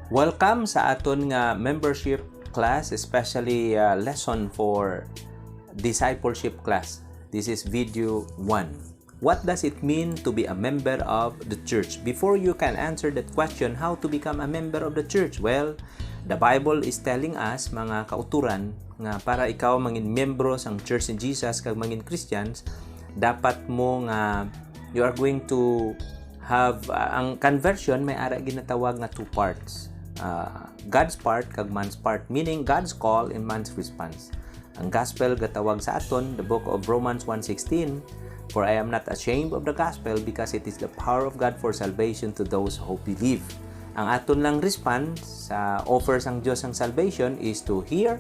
Welcome sa aton nga membership class, especially lesson for discipleship class. This is video 1. What does it mean to be a member of the church? Before you can answer that question, how to become a member of the church? Well, the Bible is telling us, mga kauturan, nga para ikaw mangin membro sang Church ni Jesus kag mangin Christians, dapat mo nga you are going to have ang conversion may ara ginatawag nga two parts. God's part kag man's part, meaning God's call and man's response. Ang gospel gatawag sa aton the book of Romans 1:16, for I am not ashamed of the gospel because it is the power of God for salvation to those who believe. Ang aton lang response sa offer sang Dios ang salvation is to hear,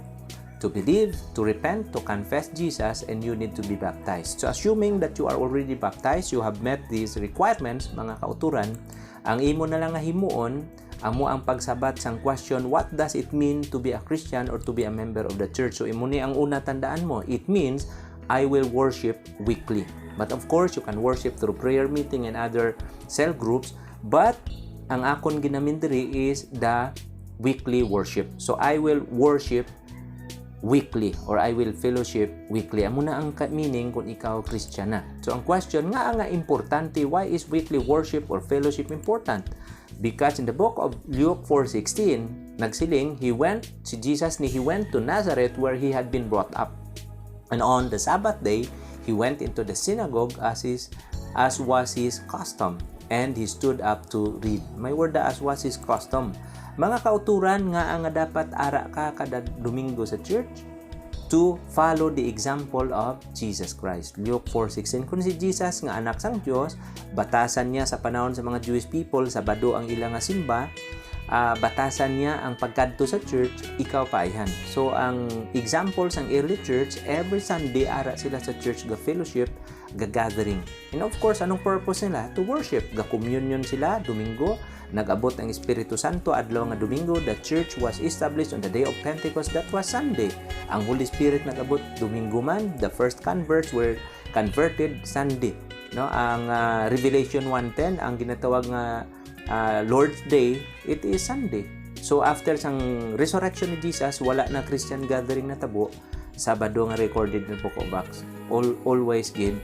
to believe, to repent, to confess Jesus, and you need to be baptized. So assuming that you are already baptized, you have met these requirements, mga kauturan, ang imo na lang nga himuon amo ang pagsabat sang question, what does it mean to be a Christian or to be a member of the church? So imo ni ang una tandaan mo, it means I will worship weekly. But of course, you can worship through prayer meeting and other cell groups, but ang akon ginamin diri is the weekly worship. So I will worship weekly or I will fellowship weekly. Amo na ang meaning kung ikaw Christian na. So ang question nga importante, why is weekly worship or fellowship important? Because in the book of Luke 4:16, nagsiling, he went to Nazareth where he had been brought up. And on the Sabbath day, he went into the synagogue as was his custom, and he stood up to read. May word as was his custom. Mga kauturan nga ang dapat ara ka kada Domingo sa church to follow the example of Jesus Christ. Luke 4:16, kung si Jesus nga anak sang Dios, batasan niya sa panahon sa mga Jewish people, Sabado ang ilang nga simba, batasan niya ang pagkadto sa church, ikaw paayhan. So ang example sang early church, every Sunday ara sila sa church ga fellowship, ga gathering. And of course, anong purpose nila? To worship. Ga communion sila Domingo. Nag-abot ang Espiritu Santo adlaw nga Domingo. The church was established on the day of Pentecost, that was Sunday. Ang Holy Spirit nag-abot Domingo man. The first converts were converted Sunday. No, ang Revelation 1:10, ang ginatawag nga Lord's Day, it is Sunday. So after sang resurrection ni Jesus, wala na Christian gathering na tabo. Sabado nga recorded ng Book of Acts. Always gid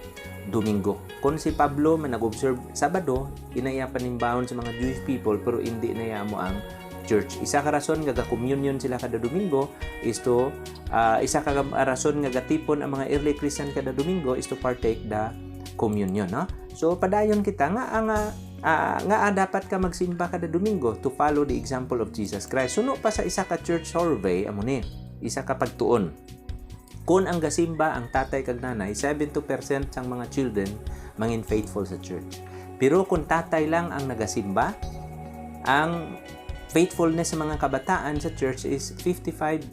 Domingo. Kung si Pablo man nag-observe Sabado, inaya panimbawon sa mga Jewish people pero hindi inaya mo ang church. Isa ka rason nga ga-communion sila kada Domingo is to isa ka rason nga gatipon ang mga early Christian kada Domingo is to partake the communion, no? So padayon kita nga dapat ka magsimba kada Domingo to follow the example of Jesus Christ. Suno pa sa isa ka church survey amo ni, isa ka pagtuon. Kung ang gasimba ang tatay kag nanay, 72% sang mga children mangin faithful sa church. Pero kung tatay lang ang nagasimba, ang faithfulness sa mga kabataan sa church is 55%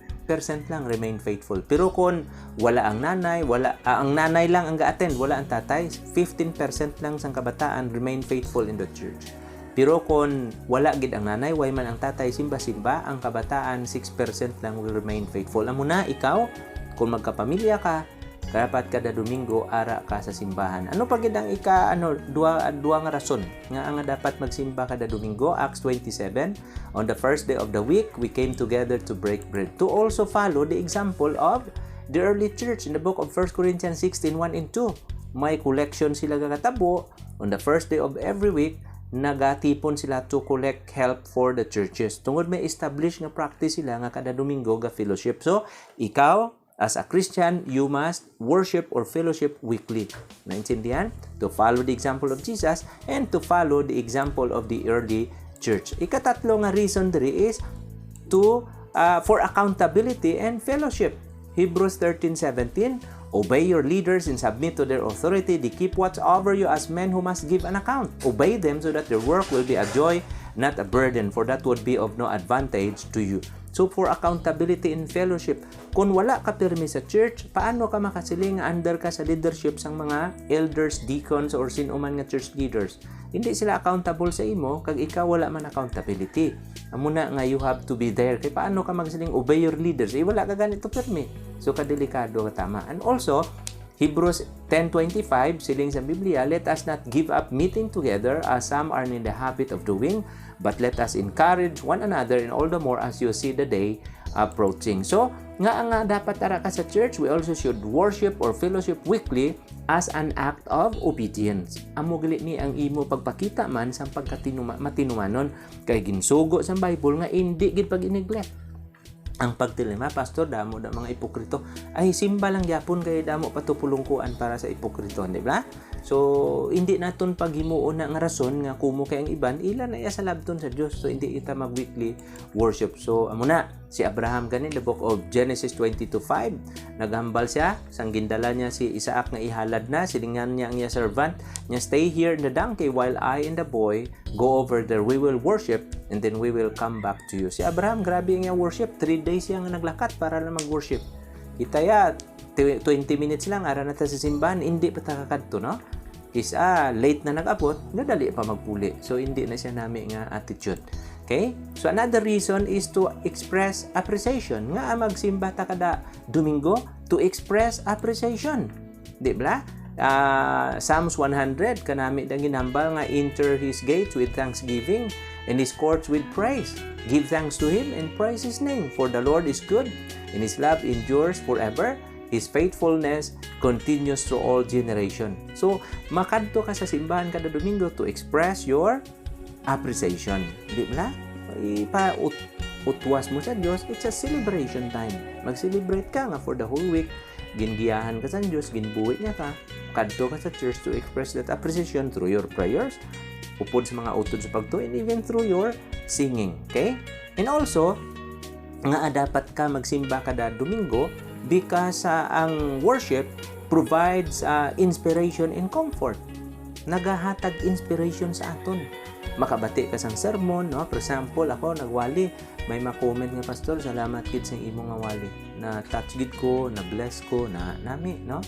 lang remain faithful. Pero kung wala ang nanay, ang nanay lang ang ga-attend, wala ang tatay, 15% lang sang kabataan remain faithful in the church. Pero kung wala gid ang nanay, way man ang tatay simba-simba, ang kabataan 6% lang will remain faithful. Amo na ikaw, kung magkapamilya ka, dapat kada Domingo ara ka sa simbahan. Ano pa gid ang duwa nga rason nga dapat magsimba kada Domingo? Acts 27, on the first day of the week we came together to break bread, to also follow the example of the early church. In the book of 1 Corinthians 16:1 and 2, may collection sila kakatabo on the first day of every week. Nagatipon sila to collect help for the churches. Tungod may establish nga practice sila nga kada Domingo ga fellowship. So ikaw as a Christian, you must worship or fellowship weekly. Naintindihan? To follow the example of Jesus and to follow the example of the early church. Ikatatlo nga reason diri is for accountability and fellowship. Hebrews 13:17, obey your leaders and submit to their authority. They keep watch over you as men who must give an account. Obey them so that their work will be a joy, not a burden, for that would be of no advantage to you. So for accountability in fellowship, kung wala ka pirmi sa church, paano ka makasiling under ka sa leadership sang mga elders, deacons, or sinuman nga church leaders? Hindi sila accountable sa imo, kag ikaw wala man accountability. Amo na nga you have to be there. Kaya paano ka magsiling obey your leaders? Wala ka ganito pirmi. So kadelikado ka tama. And also, Hebrews 10:25, siling sa Biblia, let us not give up meeting together as some are in the habit of doing, but let us encourage one another, and all the more as you see the day approaching. So, nga dapat tara ka sa church, we also should worship or fellowship weekly as an act of obedience. Amo gali ni ang imo pagpakita man sa matinumanon kay ginsugo sa Bible nga hindi gid pag-neglect. Ang pagtilima, pastor, damo da mga ipokrito. Ay, simba lang yapon kay damo patupulungkuan para sa ipokrito, di ba? So, hindi naton paghimuon na nga rason nga kumo kay ang iban, ilan na sa labton sa Dios. So, hindi kita mag-weekly worship. So, amo na, si Abraham ganin, the book of Genesis 22:5, naghambal siya, sang gindala niya si Isaac nga ihalad na, silingan niya ang iya servant, niya stay here in the donkey while I and the boy go over there, we will worship, and then we will come back to you. Si Abraham, grabe ang worship. 3 days siya nga naglakat para na mag-worship. Kita ya, 20 minutes lang, ara na ta sa simbahan, hindi pa takakadto, no? Isa, late na nag-abot, nadali pa magpuli. So, hindi na siya nami nga attitude. Okay? So, another reason is to express appreciation. Nga magsimba ta kada Domingo, to express appreciation. Di ba? Psalms 100, kanami dang ginambal nga enter His gates with thanksgiving and His courts with praise. Give thanks to Him and praise His name, for the Lord is good and His love endures forever. His faithfulness continues through all generation. So, makadto ka sa simbahan kada Domingo to express your appreciation. Di ba? Utwas mo sa Diyos, it's a celebration time. Mag-celebrate ka nga for the whole week. Gingiyahan ka sa Diyos, ginbuhi niya ka. Kadto ka sa church to express that appreciation through your prayers, upod sa mga utod sa pagtuo, and even through your singing. Okay? And also, nga dapat ka magsimba kada Domingo because ang worship provides inspiration and comfort. Nagahatag inspiration sa aton. Makabati ka sang sermon, no? For example, ako nagwali, may ma-comment nga, pastor, salamat gid sa imong nga wali. Na touch gid ko, na bless ko, na nami, no?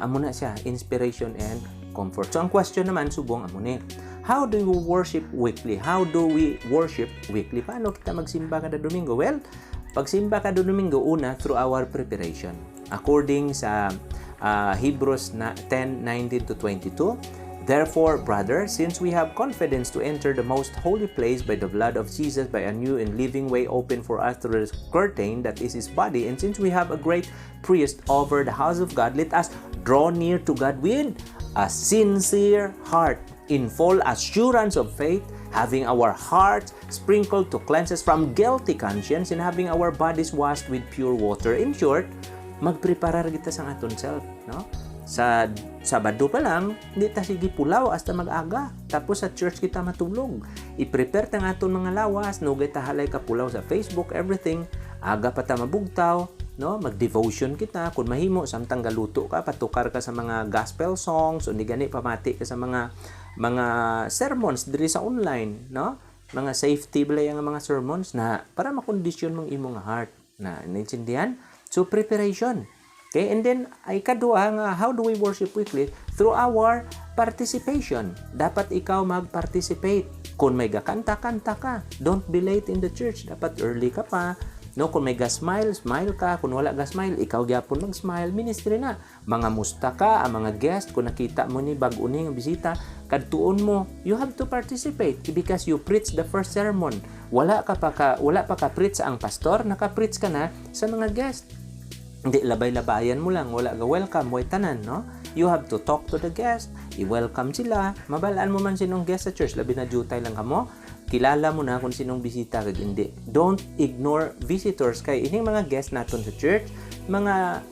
Amo na siya, inspiration and comfort. So ang question naman subong amo ni, how do you worship weekly? How do we worship weekly? Paano kita magsimba kada Domingo? Well, pagsimba kada Domingo, una, through our preparation. According sa Hebrews 10:19-22, therefore, brothers, since we have confidence to enter the most holy place by the blood of Jesus, by a new and living way open for us through the curtain that is His body, and since we have a great priest over the house of God, let us draw near to God with a sincere heart, in full assurance of faith, having our hearts sprinkled to cleanse us from guilty conscience, and having our bodies washed with pure water. In short, magpreparar kita sa aton self, no? Sa Sabado pa lang, hindi ta sige pulaw hasta mag-aga. Tapos sa church kita matulog. I-prepare ta nga aton mga lawas, nugay ta halay ka pulaw sa Facebook, everything. Aga pa ta mabugtaw, no? Mag-devotion kita. Kung mahimo, samtang galuto ka, patukar ka sa mga gospel songs, o ni gani pamati ka sa mga sermons diri sa online, no? Mga safety balay ang mga sermons na para makondisyon mong imong heart. Na naintindihan? So preparation. Okay, and then ay kadua nga, how do we worship weekly? Through our participation. Dapat ikaw mag-participate. Kung may gakanta-kanta ka, don't be late in the church. Dapat early ka pa. No, kung may ga-smile, smile ka. Kung wala ga-smile, ikaw gyapon mag-smile. Ministry na. Mga musta ka, ang mga guest, kung nakita mo ni bag-uni ng bisita, kadtuon mo, you have to participate because you preach the first sermon. Wala pa ka preach ang pastor, naka-preach ka na sa mga guest. Hindi, labay-labayan mo lang. Wala ka welcome, way tanan, no? You have to talk to the guest. I-welcome sila. Mabalaan mo man sinong guest sa church. Labi na jutay lang ka mo. Kilala mo na kung sinong bisita. Hindi. Don't ignore visitors. Kaya ining mga guest naton sa church, mga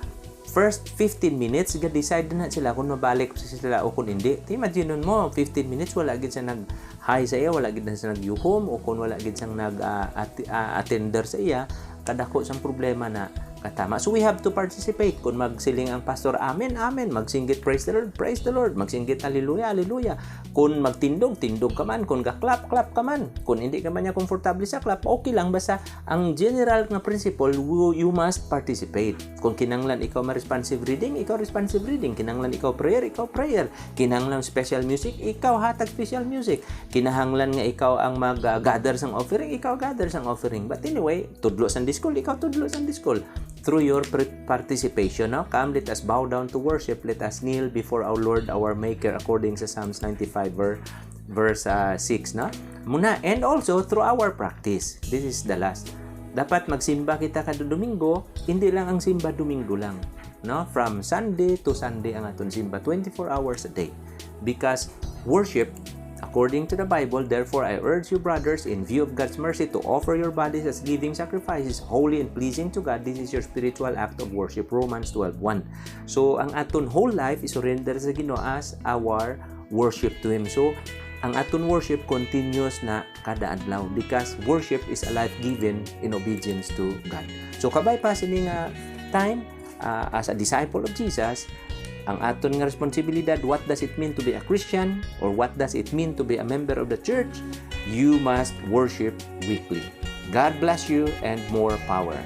first 15 minutes, decide na sila kung mabalik sila o kung hindi. Imagine mo, 15 minutes, wala gid siya nag-hi sa iya, wala gid na siya nag-yuhom, o kung wala gid siyang nag-attender sa iya, kadako siyang problema na katama. So we have to participate. Kung magsiling ang pastor, amen, amen. Magsinggit, praise the Lord. Magsinggit, hallelujah, hallelujah. Kung magtindog, tindog ka man. Kung ga-clap, clap ka man. Kung hindi ka man niya komportable sa clap, okay lang. Basta ang general na principle, you must participate. Kung kinanglan ikaw responsive reading, ikaw responsive reading. Kinanglan ikaw prayer, ikaw prayer. Kinanglan special music, ikaw hatag special music. Kinahanglan nga ikaw ang mag-gather sang offering, ikaw gather sang offering. But anyway, tudlo sang discol, ikaw tudlo sang discol. through your participation. No? Come, let us bow down to worship. Let us kneel before our Lord, our Maker, according sa Psalms 95 verse 6. No? Muna, and also through our practice. This is the last. Dapat magsimba kita kada Domingo, hindi lang ang simba Domingo lang. No? From Sunday to Sunday ang aton simba, 24 hours a day. Because worship, according to the Bible, therefore I urge you, brothers, in view of God's mercy, to offer your bodies as living sacrifices, holy and pleasing to God. This is your spiritual act of worship. Romans 12:1. So, ang aton whole life is surrender sa Ginoo as our worship to Him. So, ang aton worship continuous na kada adlaw because worship is a life given in obedience to God. So, kabay pa sini nga time as a disciple of Jesus, ang aton nga responsibilidad, what does it mean to be a Christian or what does it mean to be a member of the church? You must worship weekly. God bless you and more power.